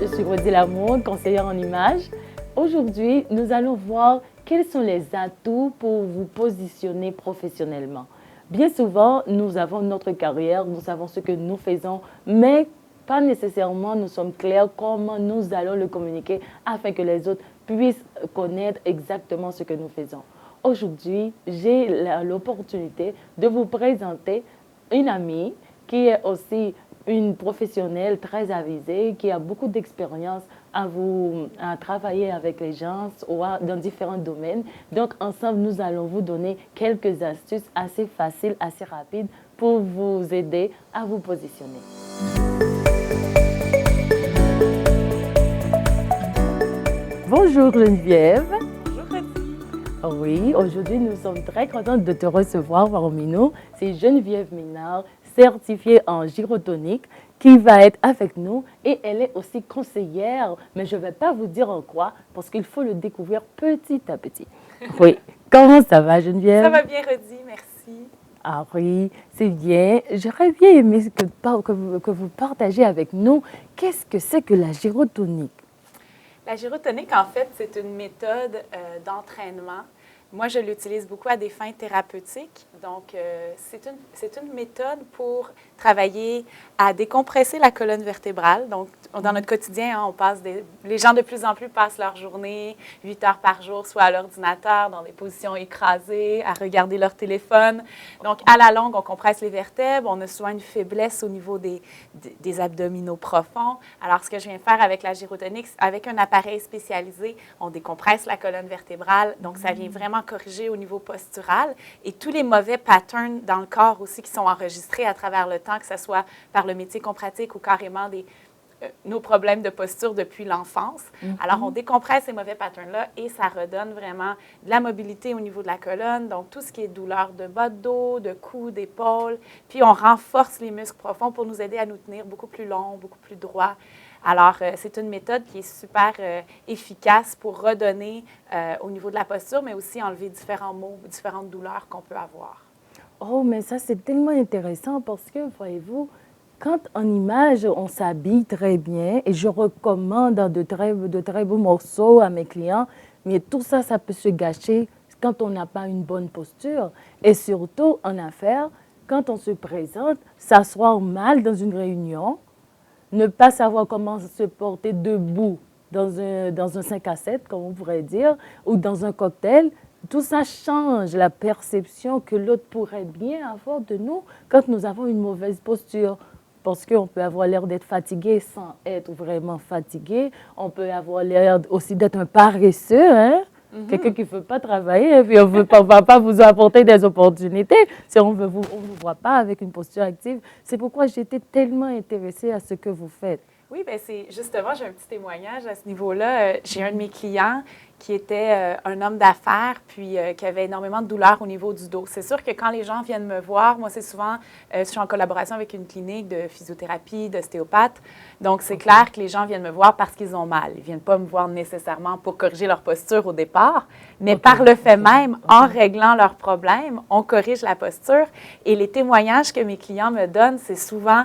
je suis Rodi Lamour, conseillère en images. Aujourd'hui, nous allons voir quels sont les atouts pour vous positionner professionnellement. Bien souvent, nous avons notre carrière, nous savons ce que nous faisons, mais pas nécessairement nous sommes clairs comment nous allons le communiquer afin que les autres puissent connaître exactement ce que nous faisons. Aujourd'hui, j'ai l'opportunité de vous présenter une amie qui est aussi une professionnelle très avisée, qui a beaucoup d'expérience à travailler avec les gens dans différents domaines. Donc, ensemble, nous allons vous donner quelques astuces assez faciles, assez rapides pour vous aider à vous positionner. Bonjour Geneviève. Bonjour Rodi. Oui, aujourd'hui, nous sommes très contents de te recevoir parmi nous. C'est Geneviève Ménard, certifiée en gyrotonique, qui va être avec nous et elle est aussi conseillère, mais je ne vais pas vous dire en quoi parce qu'il faut le découvrir petit à petit. Oui, comment ça va Geneviève? Ça va bien Rodi, merci. Ah oui, c'est bien. J'aurais bien aimé que vous partagez avec nous qu'est-ce que c'est que la gyrotonique. La gyrotonique, en fait, c'est une méthode d'entraînement. Moi, je l'utilise beaucoup à des fins thérapeutiques. Donc, c'est une méthode pour travailler à décompresser la colonne vertébrale. Donc, dans notre quotidien, hein, les gens de plus en plus passent leur journée 8 heures par jour, soit à l'ordinateur, dans des positions écrasées, à regarder leur téléphone. Donc, à la longue, on compresse les vertèbres. On a souvent une faiblesse au niveau des abdominaux profonds. Alors, ce que je viens faire avec la gyrotonique, avec un appareil spécialisé, on décompresse la colonne vertébrale. Donc, ça vient vraiment corriger au niveau postural et tous les mauvais patterns dans le corps aussi qui sont enregistrés à travers le temps, que ce soit par le métier qu'on pratique ou carrément nos problèmes de posture depuis l'enfance. Alors, on décompresse ces mauvais patterns-là et ça redonne vraiment de la mobilité au niveau de la colonne, donc tout ce qui est douleur de bas de dos, de cou, d'épaule. Puis, on renforce les muscles profonds pour nous aider à nous tenir beaucoup plus long, beaucoup plus droit. Alors, c'est une méthode qui est super efficace pour redonner au niveau de la posture, mais aussi enlever différents maux, différentes douleurs qu'on peut avoir. Oh, mais ça, c'est tellement intéressant parce que, voyez-vous, quand en image, on s'habille très bien, et je recommande de très beaux morceaux à mes clients, mais tout ça, ça peut se gâcher quand on n'a pas une bonne posture. Et surtout, en affaires, quand on se présente, s'asseoir mal dans une réunion, ne pas savoir comment se porter debout dans un 5 à 7, comme on pourrait dire, ou dans un cocktail, tout ça change la perception que l'autre pourrait bien avoir de nous quand nous avons une mauvaise posture. Parce qu'on peut avoir l'air d'être fatigué sans être vraiment fatigué. On peut avoir l'air aussi d'être un paresseux, hein? Quelqu'un qui ne veut pas travailler, et puis on ne va pas vous apporter des opportunités si on ne vous voit pas avec une posture active. C'est pourquoi j'étais tellement intéressée à ce que vous faites. Oui, bien, c'est justement, j'ai un petit témoignage à ce niveau-là. J'ai un de mes clients qui était un homme d'affaires, puis qui avait énormément de douleurs au niveau du dos. C'est sûr que quand les gens viennent me voir, moi, c'est souvent, je suis en collaboration avec une clinique de physiothérapie, d'ostéopathe. Donc, c'est clair que les gens viennent me voir parce qu'ils ont mal. Ils ne viennent pas me voir nécessairement pour corriger leur posture au départ, mais par le fait même, en réglant leurs problèmes, on corrige la posture. Et les témoignages que mes clients me donnent, c'est souvent: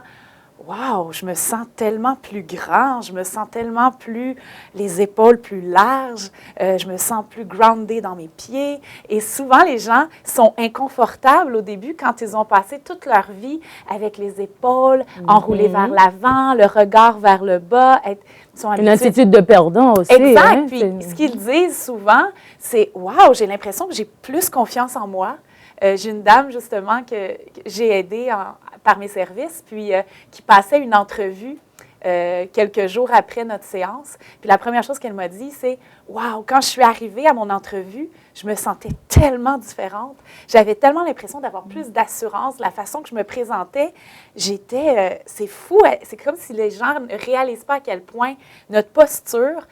wow, je me sens tellement plus grand, je me sens tellement plus, les épaules plus larges, je me sens plus grounded dans mes pieds. Et souvent, les gens sont inconfortables au début quand ils ont passé toute leur vie avec les épaules enroulées vers l'avant, le regard vers le bas. Une attitude de perdant aussi. Exact. Hein? Puis ce qu'ils disent souvent, c'est: wow, j'ai l'impression que j'ai plus confiance en moi. J'ai une dame, justement, que j'ai aidée par mes services, puis qui passait une entrevue quelques jours après notre séance. Puis la première chose qu'elle m'a dit, c'est: wow, quand je suis arrivée à mon entrevue, je me sentais tellement différente. J'avais tellement l'impression d'avoir plus d'assurance. La façon que je me présentais, c'est fou. C'est comme si les gens ne réalisent pas à quel point notre posture,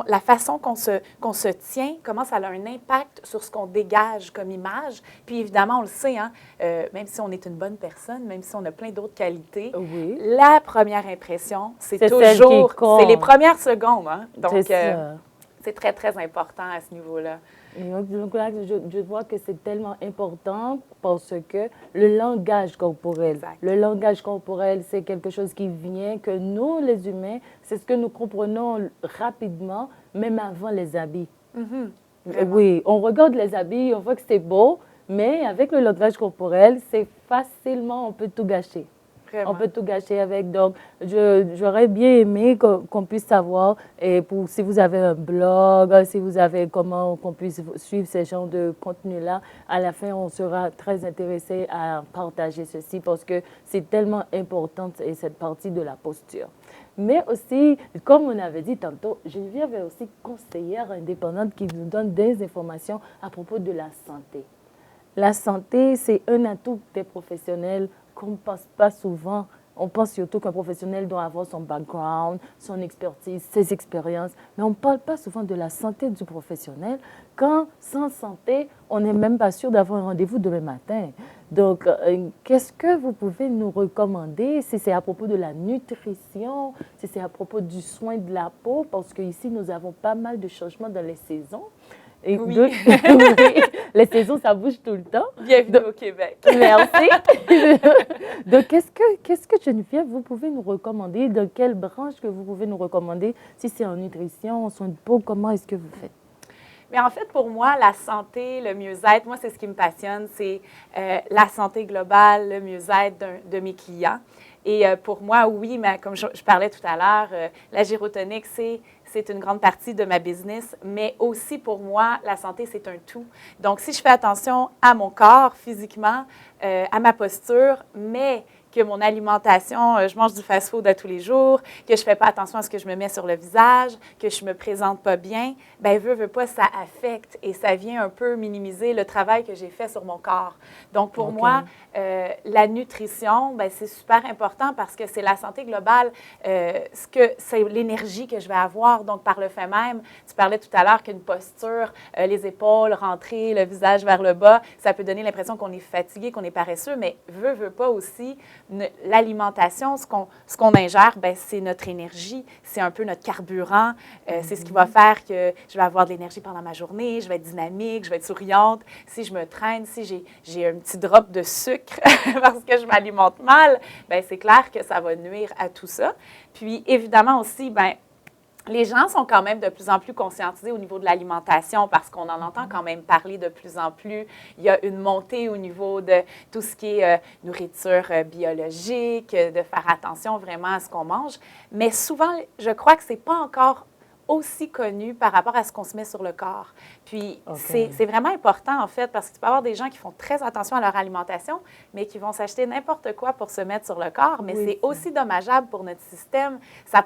la façon qu'on se tient, comment ça a un impact sur ce qu'on dégage comme image. Puis évidemment, on le sait, hein, même si on est une bonne personne, même si on a plein d'autres qualités, la première impression, c'est toujours, c'est les premières secondes. Hein? Donc, C'est très, très important à ce niveau-là. Et donc là, je vois que c'est tellement important parce que le langage corporel, Exact. le langage corporel, c'est quelque chose qui vient, que nous, les humains, c'est ce que nous comprenons rapidement, même avant les habits. Vraiment. Oui, on regarde les habits, on voit que c'est beau, mais avec le langage corporel, c'est facilement, on peut tout gâcher. On Vraiment. peut tout gâcher avec. Donc, j'aurais bien aimé qu'on puisse savoir, et pour, si vous avez un blog, si vous avez comment qu'on puisse suivre ce genre de contenu-là. À la fin, on sera très intéressé à partager ceci parce que c'est tellement important, et cette partie de la posture. Mais aussi, comme on avait dit tantôt, Geneviève est aussi conseillère indépendante qui nous donne des informations à propos de la santé. La santé, c'est un atout des professionnels qu'on ne pense pas souvent. On pense surtout qu'un professionnel doit avoir son background, son expertise, ses expériences, mais on ne parle pas souvent de la santé du professionnel. Quand, sans santé, on n'est même pas sûr d'avoir un rendez-vous demain matin. Donc, qu'est-ce que vous pouvez nous recommander si c'est à propos de la nutrition, si c'est à propos du soin de la peau, parce qu'ici, nous avons pas mal de changements dans les saisons. Et Oui. oui, les saisons, ça bouge tout le temps. Bienvenue au Québec. Merci. Donc, qu'est-ce que Geneviève, vous pouvez nous recommander? Dans quelle branche que vous pouvez nous recommander? Si c'est en nutrition, en soins de peau, comment est-ce que vous faites? Mais en fait, pour moi, la santé, le mieux-être, moi, c'est ce qui me passionne, c'est la santé globale, le mieux-être de mes clients. Et pour moi, oui, mais comme je parlais tout à l'heure, la gyrotonique, c'est une grande partie de ma business, mais aussi pour moi, la santé, c'est un tout. Donc, si je fais attention à mon corps physiquement, à ma posture, mais que mon alimentation, je mange du fast-food à tous les jours, que je ne fais pas attention à ce que je me mets sur le visage, que je ne me présente pas bien, bien, veux pas, ça affecte et ça vient un peu minimiser le travail que j'ai fait sur mon corps. Donc, pour moi, la nutrition, bien, c'est super important parce que c'est la santé globale, c'est l'énergie que je vais avoir. Donc, par le fait même, tu parlais tout à l'heure qu'une posture, les épaules rentrées, le visage vers le bas, ça peut donner l'impression qu'on est fatigué, qu'on est paresseux, mais veux pas aussi, l'alimentation, ce qu'on ingère, bien, c'est notre énergie, c'est un peu notre carburant, c'est ce qui va faire que je vais avoir de l'énergie pendant ma journée, je vais être dynamique, je vais être souriante. Si je me traîne, si j'ai un petit drop de sucre parce que je m'alimente mal, bien, c'est clair que ça va nuire à tout ça. Puis, évidemment aussi, bien, les gens sont quand même de plus en plus conscientisés au niveau de l'alimentation parce qu'on en entend quand même parler de plus en plus. Il y a une montée au niveau de tout ce qui est nourriture biologique, de faire attention vraiment à ce qu'on mange. Mais souvent, je crois que ce n'est pas encore aussi connu par rapport à ce qu'on se met sur le corps. Puis, c'est vraiment important, en fait, parce que tu peux avoir des gens qui font très attention à leur alimentation, mais qui vont s'acheter n'importe quoi pour se mettre sur le corps, mais c'est aussi dommageable pour notre système. Ça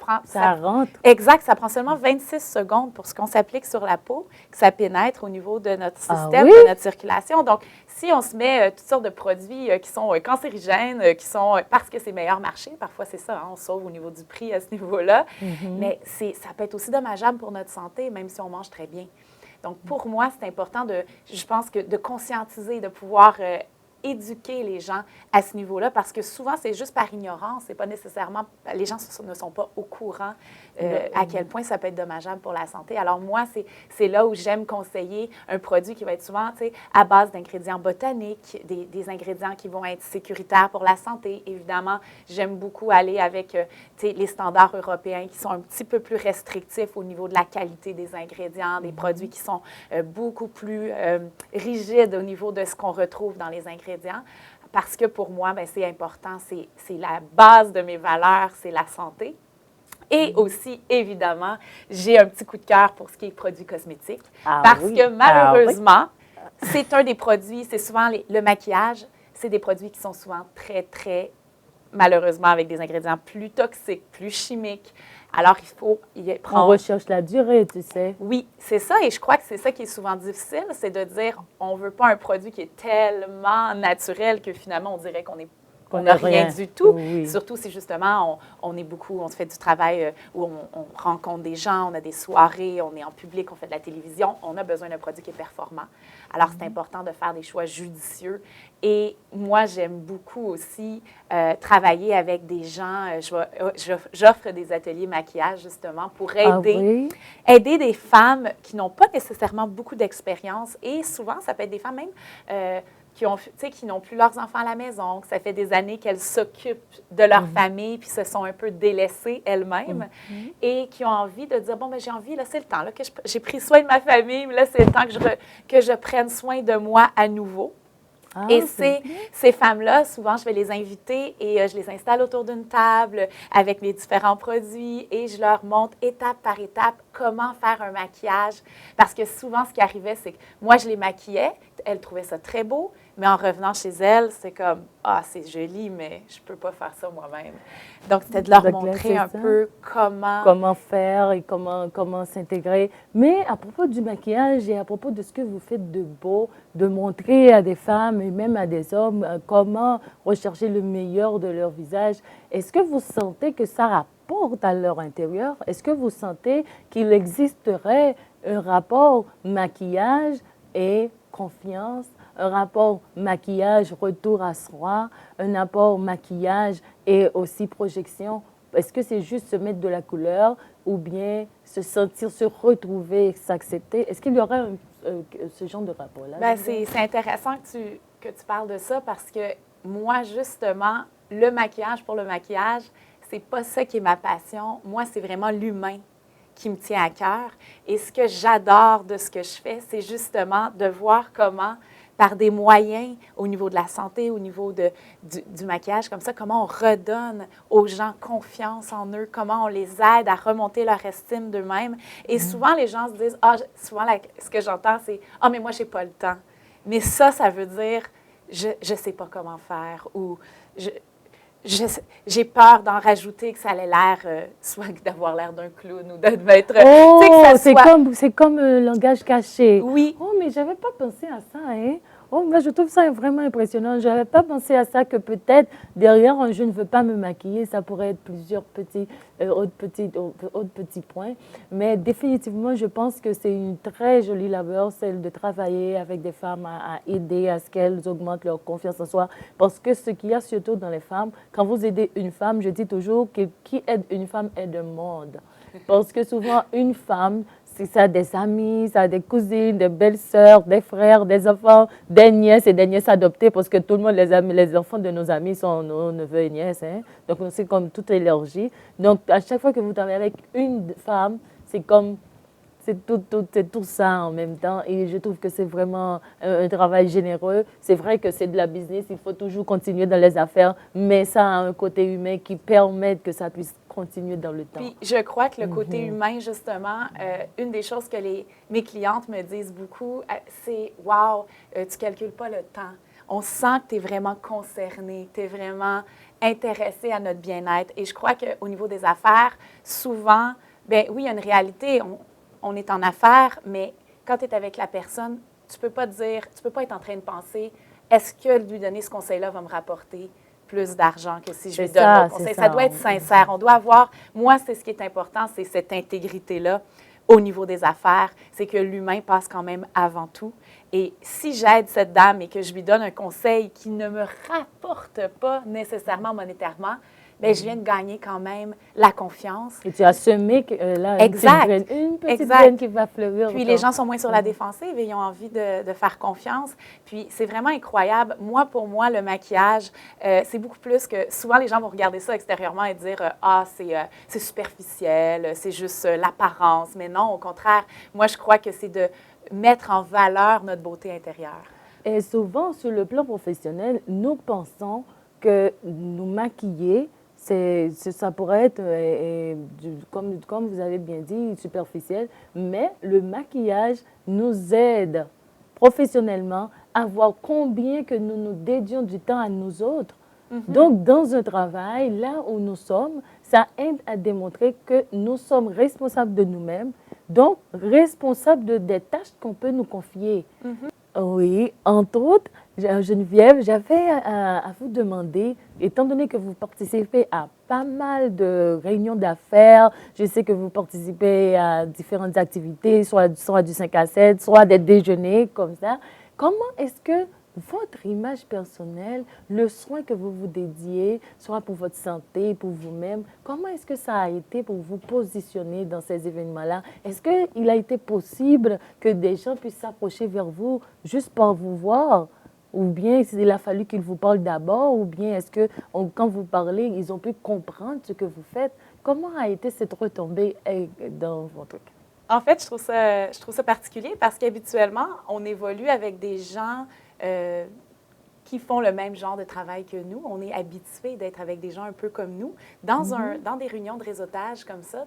rentre. Exact, ça prend seulement 26 secondes pour ce qu'on s'applique sur la peau, que ça pénètre au niveau de notre système, de notre circulation. Donc, si on se met toutes sortes de produits qui sont cancérigènes, qui sont parce que c'est meilleur marché, parfois c'est ça, hein, on sauve au niveau du prix à ce niveau-là, mais ça peut être aussi dommageable pour notre santé, même si on mange très bien. Donc, pour moi, c'est important je pense que de conscientiser, de pouvoir éduquer les gens à ce niveau-là, parce que souvent, c'est juste par ignorance, c'est pas nécessairement, les gens ne sont pas au courant à quel point ça peut être dommageable pour la santé. Alors moi, c'est là où j'aime conseiller un produit qui va être souvent, tu sais, à base d'ingrédients botaniques, des ingrédients qui vont être sécuritaires pour la santé. Évidemment, j'aime beaucoup aller avec, tu sais, les standards européens qui sont un petit peu plus restrictifs au niveau de la qualité des ingrédients, des produits qui sont beaucoup plus rigides au niveau de ce qu'on retrouve dans les ingrédients. Parce que pour moi, bien, c'est important, c'est la base de mes valeurs, c'est la santé. Et aussi, évidemment, j'ai un petit coup de cœur pour ce qui est produits cosmétiques. Parce que malheureusement, c'est un des produits, c'est souvent le maquillage, c'est des produits qui sont souvent très, très, malheureusement, avec des ingrédients plus toxiques, plus chimiques. Alors, il faut y prendre... On recherche la durée, tu sais. Oui, c'est ça. Et je crois que c'est ça qui est souvent difficile, c'est de dire on ne veut pas un produit qui est tellement naturel que finalement, on dirait qu'on est on n'a rien du tout. Oui. Surtout si justement on est beaucoup, on se fait du travail où on rencontre des gens, on a des soirées, on est en public, on fait de la télévision, on a besoin d'un produit qui est performant. Alors, c'est important de faire des choix judicieux. Et moi, j'aime beaucoup aussi travailler avec des gens. J'offre des ateliers maquillage, justement, pour aider des femmes qui n'ont pas nécessairement beaucoup d'expérience. Et souvent, ça peut être des femmes même qui n'ont plus leurs enfants à la maison, que ça fait des années qu'elles s'occupent de leur famille, puis se sont un peu délaissées elles-mêmes, et qui ont envie de dire, bon, ben j'ai envie, là, c'est le temps, là, que j'ai pris soin de ma famille, mais là, c'est le temps que je prenne soin de moi à nouveau. Et ces femmes-là, souvent, je vais les inviter et je les installe autour d'une table avec mes différents produits et je leur montre étape par étape comment faire un maquillage. Parce que souvent, ce qui arrivait, c'est que moi, je les maquillais, elles trouvaient ça très beau, mais en revenant chez elles, c'est comme « Ah, c'est joli, mais je ne peux pas faire ça moi-même. » Donc, c'était de leur montrer un peu comment faire et comment s'intégrer. Mais à propos du maquillage et à propos de ce que vous faites de beau, de montrer à des femmes et même à des hommes comment rechercher le meilleur de leur visage, est-ce que vous sentez que ça rapporte à leur intérieur? Est-ce que vous sentez qu'il existerait un rapport maquillage et confiance, un rapport maquillage, retour à soi, un rapport maquillage et aussi projection? Est-ce que c'est juste se mettre de la couleur ou bien se sentir, se retrouver, s'accepter? Est-ce qu'il y aurait ce genre de rapport-là? Bien, c'est intéressant que tu parles de ça parce que moi, justement, le maquillage pour le maquillage, c'est pas ça qui est ma passion. Moi, c'est vraiment l'humain qui me tient à cœur. Et ce que j'adore de ce que je fais, c'est justement de voir comment, par des moyens au niveau de la santé, au niveau du maquillage, comme ça, comment on redonne aux gens confiance en eux, comment on les aide à remonter leur estime d'eux-mêmes. Et souvent, les gens se disent, ce que j'entends, c'est, mais moi, j'ai pas le temps. Mais ça veut dire, je sais pas comment faire ou j'ai peur d'en rajouter, que ça allait l'air, soit d'avoir l'air d'un clown ou de mettre... c'est comme un langage caché. Oui. Oh, mais j'avais pas pensé à ça, hein? Oh, moi, je trouve ça vraiment impressionnant. Je n'avais pas pensé à ça, que peut-être derrière un je ne veux pas me maquiller, ça pourrait être plusieurs autres petits points. Mais définitivement, je pense que c'est une très jolie labeur, celle de travailler avec des femmes, à aider à ce qu'elles augmentent leur confiance en soi. Parce que ce qu'il y a surtout dans les femmes, quand vous aidez une femme, je dis toujours que qui aide une femme aide le monde. Parce que souvent, une femme, ça a des amis, ça a des cousines, des belles-sœurs, des frères, des enfants, des nièces et des nièces adoptées, parce que tout le monde, les enfants de nos amis sont nos neveux et nièces. Hein? Donc, c'est comme toute élargie. Donc, à chaque fois que vous travaillez avec une femme, c'est comme, c'est tout ça en même temps. Et je trouve que c'est vraiment un travail généreux. C'est vrai que c'est de la business, il faut toujours continuer dans les affaires, mais ça a un côté humain qui permet que ça puisse continuer dans le temps. Puis, je crois que le côté humain, justement, une des choses que mes clientes me disent beaucoup, c'est « Wow, tu ne calcules pas le temps. On sent que tu es vraiment concerné, tu es vraiment intéressé à notre bien-être. » Et je crois qu'au niveau des affaires, souvent, bien oui, il y a une réalité, on est en affaires, mais quand tu es avec la personne, tu ne peux pas être en train de penser « Est-ce que lui donner ce conseil-là va me rapporter plus d'argent que si je lui donne un conseil? » Ça doit être sincère. On doit avoir, moi, c'est ce qui est important, c'est cette intégrité-là au niveau des affaires. C'est que l'humain passe quand même avant tout. Et si j'aide cette dame et que je lui donne un conseil qui ne me rapporte pas nécessairement monétairement, bien, je viens de gagner quand même la confiance. Et tu as semé là, une petite graine qui va fleurir. Puis les gens sont moins sur la défensive et ils ont envie de faire confiance. Puis c'est vraiment incroyable. Moi, pour moi, le maquillage, c'est beaucoup plus que... Souvent, les gens vont regarder ça extérieurement et dire « Ah, c'est superficiel, c'est juste l'apparence. » Mais non, au contraire, moi, je crois que c'est de mettre en valeur notre beauté intérieure. Et souvent, sur le plan professionnel, nous pensons que nous maquiller, ça pourrait être, comme vous avez bien dit, superficiel, mais le maquillage nous aide professionnellement à voir combien que nous nous dédions du temps à nous autres. Donc, dans un travail, là où nous sommes, ça aide à démontrer que nous sommes responsables de nous-mêmes, donc responsables des tâches qu'on peut nous confier. Oui, entre autres, Geneviève, j'avais à vous demander, étant donné que vous participez à pas mal de réunions d'affaires, je sais que vous participez à différentes activités, soit du 5 à 7, soit des déjeuners comme ça, comment est-ce que votre image personnelle, le soin que vous vous dédiez, soit pour votre santé, pour vous-même, comment est-ce que ça a été pour vous positionner dans ces événements-là? Est-ce qu'il a été possible que des gens puissent s'approcher vers vous juste pour vous voir? Ou bien il a fallu qu'ils vous parlent d'abord? Ou bien est-ce que quand vous parlez, ils ont pu comprendre ce que vous faites? Comment a été cette retombée dans votre cas? En fait, je trouve ça particulier parce qu'habituellement, on évolue avec des gens euh, qui font le même genre de travail que nous. On est habitué d'être avec des gens un peu comme nous. Dans des réunions de réseautage comme ça,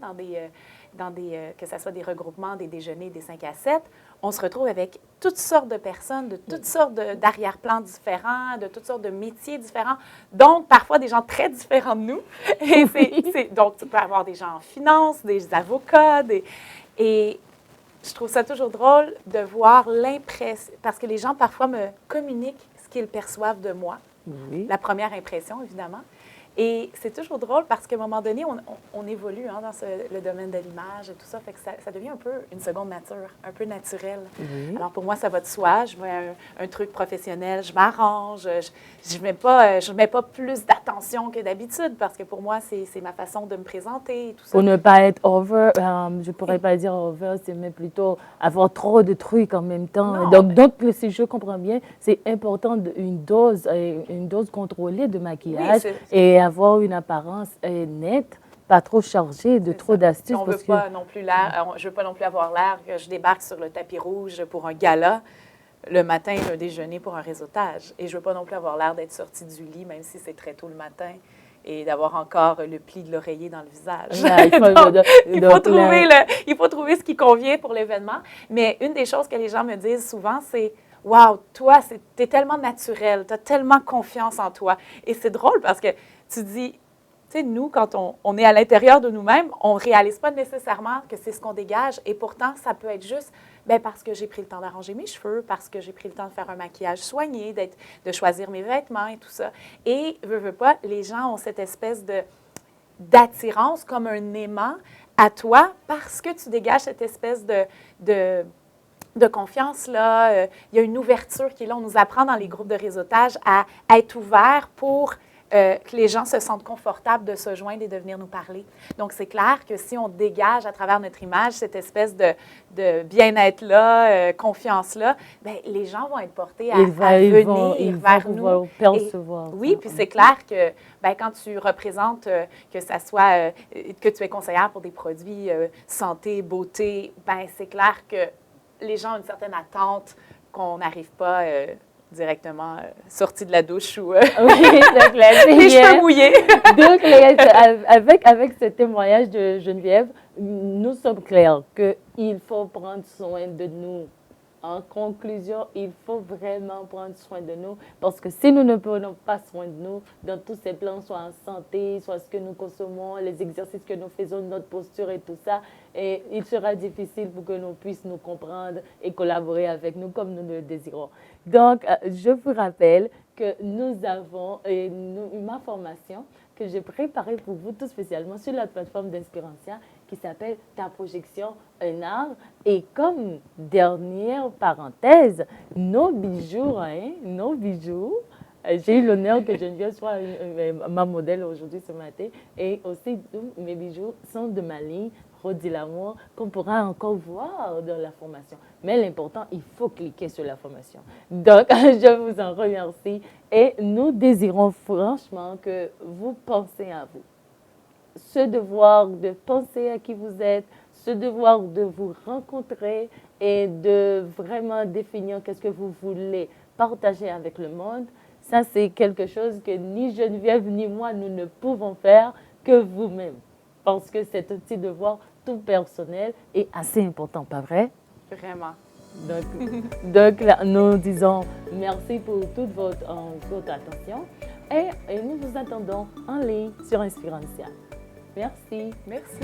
que ce soit des regroupements, des déjeuners, des 5 à 7, on se retrouve avec toutes sortes de personnes, de toutes sortes d'arrière-plans différents, de toutes sortes de métiers différents, donc parfois des gens très différents de nous. Et donc, tu peux avoir des gens en finance, des avocats, et je trouve ça toujours drôle de voir l'impression, parce que les gens parfois me communiquent ce qu'ils perçoivent de moi, Oui. la première impression, évidemment. Et c'est toujours drôle parce qu'à un moment donné, on évolue dans le domaine de l'image et tout ça, fait que ça devient un peu une seconde nature, un peu naturel. Oui. Alors pour moi, ça va de soi. Je mets un truc professionnel, je m'arrange, je mets pas plus d'attention que d'habitude parce que pour moi, c'est ma façon de me présenter et tout ça. Pour ne pas être over, je pourrais pas dire over, c'est mais plutôt avoir trop de trucs en même temps. Non, Donc, si je comprends bien, c'est important une dose contrôlée de maquillage et avoir une apparence nette, pas trop chargée de trop d'astuces. On veut pas non plus je veux pas non plus avoir l'air que je débarque sur le tapis rouge pour un gala le matin, un déjeuner pour un réseautage. Et je veux pas non plus avoir l'air d'être sortie du lit, même si c'est très tôt le matin, et d'avoir encore le pli de l'oreiller dans le visage. Il faut trouver ce qui convient pour l'événement. Mais une des choses que les gens me disent souvent, c'est « Wow, toi, t'es tellement naturel, tu as tellement confiance en toi. » Et c'est drôle parce que tu dis, tu sais, nous, quand on est à l'intérieur de nous-mêmes, on ne réalise pas nécessairement que c'est ce qu'on dégage. Et pourtant, ça peut être juste parce que j'ai pris le temps d'arranger mes cheveux, parce que j'ai pris le temps de faire un maquillage soigné, de choisir mes vêtements et tout ça. Et, veux pas, les gens ont cette espèce d'attirance comme un aimant à toi parce que tu dégages cette espèce de confiance, là. Il y a une ouverture qui est là. On nous apprend dans les groupes de réseautage à être ouvert pour que les gens se sentent confortables de se joindre et de venir nous parler. Donc, c'est clair que si on dégage à travers notre image cette espèce de bien-être-là, confiance-là, bien, les gens vont être portés à venir vers nous. Percevoir. Oui, puis c'est clair que bien, quand tu représentes, que ça soit, que tu es conseillère pour des produits santé, beauté, bien, c'est clair que les gens ont une certaine attente qu'on n'arrive pas directement sorti de la douche ou oui, donc les cheveux mouillés. Donc, avec ce témoignage de Geneviève, nous sommes clairs qu'il faut prendre soin de nous. En conclusion, il faut vraiment prendre soin de nous parce que si nous ne prenons pas soin de nous dans tous ces plans, soit en santé, soit ce que nous consommons, les exercices que nous faisons, notre posture et tout ça, et il sera difficile pour que nous puissions nous comprendre et collaborer avec nous comme nous le désirons. Donc, je vous rappelle que nous avons ma formation que j'ai préparée pour vous tout spécialement sur la plateforme d'Inspirantia qui s'appelle Ta projection, un art. Et comme dernière parenthèse, nos bijoux, j'ai eu l'honneur que Geneviève soit ma modèle aujourd'hui ce matin. Et aussi, mes bijoux sont de ma ligne Rodi l'amour qu'on pourra encore voir dans la formation. Mais l'important, il faut cliquer sur la formation. Donc, je vous en remercie et nous désirons franchement que vous pensez à vous. Ce devoir de penser à qui vous êtes, ce devoir de vous rencontrer et de vraiment définir qu'est-ce que vous voulez partager avec le monde, ça c'est quelque chose que ni Geneviève ni moi, nous ne pouvons faire que vous-même. Parce que cet petit devoir tout personnel est assez important, pas vrai? Vraiment. Donc là, nous disons merci pour toute votre attention et nous vous attendons en ligne sur Inspirantia. Merci. Merci.